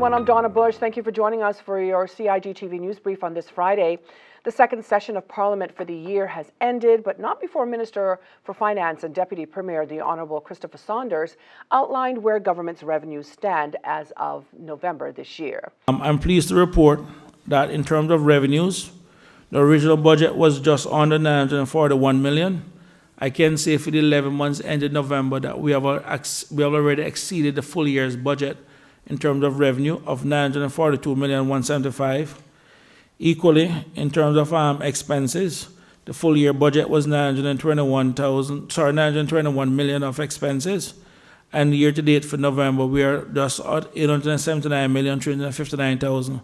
everyone. I'm Donna Bush. Thank you for joining us for your CIG TV News Brief on this Friday. The second session of Parliament for the year has ended, but not before Minister for Finance and Deputy Premier, the Honourable Christopher Saunders, outlined where government's revenues stand as of November this year. I'm pleased to report that in terms of revenues, the original budget was just under 941 million. I can say for the 11 months ended November that we have already exceeded the full year's budget in terms of revenue of 942,175,000. Equally, in terms of expenses, the full year budget was 921 million of expenses, and year to date for November we are just at 879,359,000.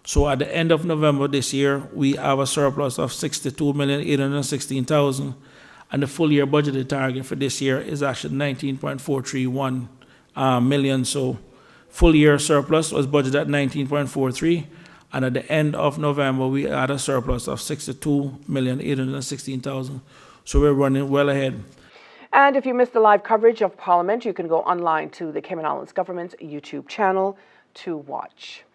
So at the end of November this year, we have a surplus of 62,816,000, and the full year budgeted target for this year is actually 19.431 million. So full year surplus was budgeted at 19.43, and at the end of November we had a surplus of 62,816,000. So we're running well ahead. And if you missed the live coverage of Parliament, you can go online to the Cayman Islands Government's YouTube channel to watch.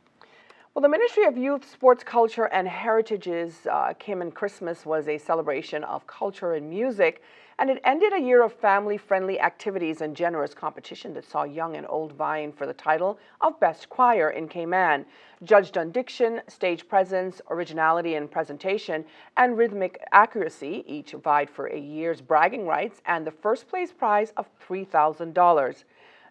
Well, the Ministry of Youth, Sports, Culture and Heritage's Cayman Christmas was a celebration of culture and music, and it ended a year of family-friendly activities and generous competition that saw young and old vying for the title of Best Choir in Cayman. Judged on diction, stage presence, originality in presentation, and rhythmic accuracy, each vied for a year's bragging rights and the first place prize of $3,000.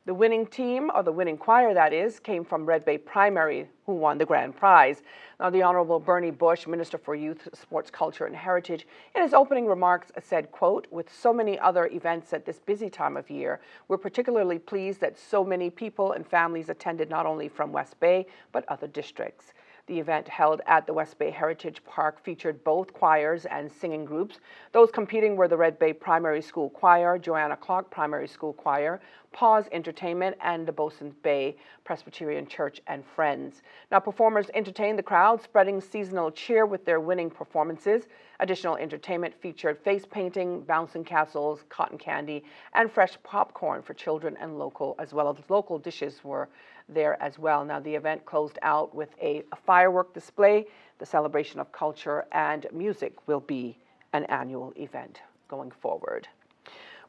The winning team, or the winning choir that is, came from Red Bay Primary, who won the grand prize. Now, the Honourable Bernie Bush, Minister for Youth, Sports, Culture and Heritage, in his opening remarks said, quote, "With so many other events at this busy time of year, we're particularly pleased that so many people and families attended not only from West Bay, but other districts." The event held at the West Bay Heritage Park featured both choirs and singing groups. Those competing were the Red Bay Primary School Choir, Joanna Clark Primary School Choir, Pause Entertainment, and the Bosun Bay Presbyterian Church and Friends. Now, performers entertained the crowd, spreading seasonal cheer with their winning performances. Additional entertainment featured face painting, bouncing castles, cotton candy, and fresh popcorn for children and local, as well as local dishes were there as well. Now, the event closed out with a firework display. The celebration of culture and music will be an annual event going forward.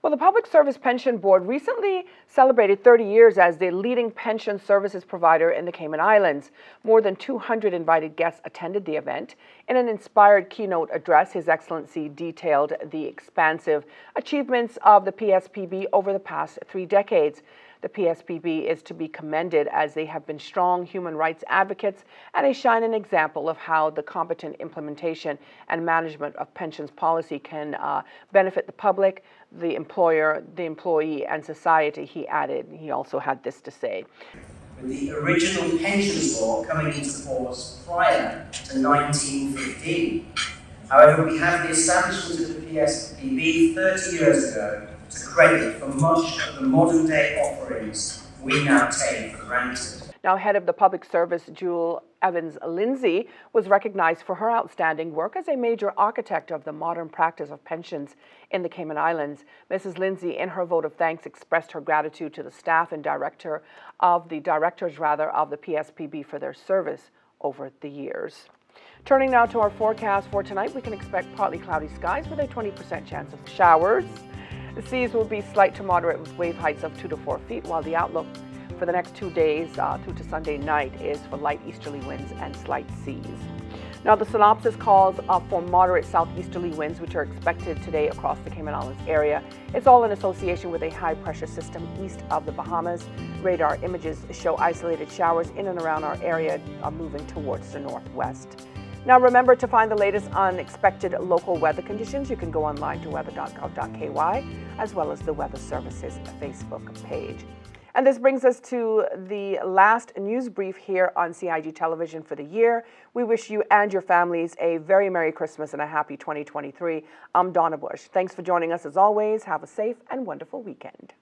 Well, the Public Service Pension Board recently celebrated 30 years as the leading pension services provider in the Cayman Islands. More than 200 invited guests attended the event. In an inspired keynote address, His Excellency detailed the expansive achievements of the PSPB over the past 3 decades. The PSPB is to be commended as they have been strong human rights advocates and a shining example of how the competent implementation and management of pensions policy can benefit the public, the employer, the employee, and society, he added. He also had this to say. With the original pensions law coming into force prior to 1915. However, we have the establishment of the PSPB 30 years ago to credit for much of the modern day offerings we now take for granted. Now, head of the public service, Jewel Evans-Lindsay, was recognized for her outstanding work as a major architect of the modern practice of pensions in the Cayman Islands. Mrs. Lindsay, in her vote of thanks, expressed her gratitude to the staff and directors of the PSPB for their service over the years. Turning now to our forecast for tonight, we can expect partly cloudy skies with a 20% chance of showers. The seas will be slight to moderate with wave heights of 2 to 4 feet, while the outlook for the next 2 days through to Sunday night is for light easterly winds and slight seas. Now, the synopsis calls for moderate southeasterly winds, which are expected today across the Cayman Islands area. It's all in association with a high-pressure system east of the Bahamas. Radar images show isolated showers in and around our area moving towards the northwest. Now, remember to find the latest unexpected local weather conditions. You can go online to weather.gov.ky as well as the Weather Services Facebook page. And this brings us to the last news brief here on CIG television for the year. We wish you and your families a very Merry Christmas and a happy 2023. I'm Donna Bush. Thanks for joining us as always. Have a safe and wonderful weekend.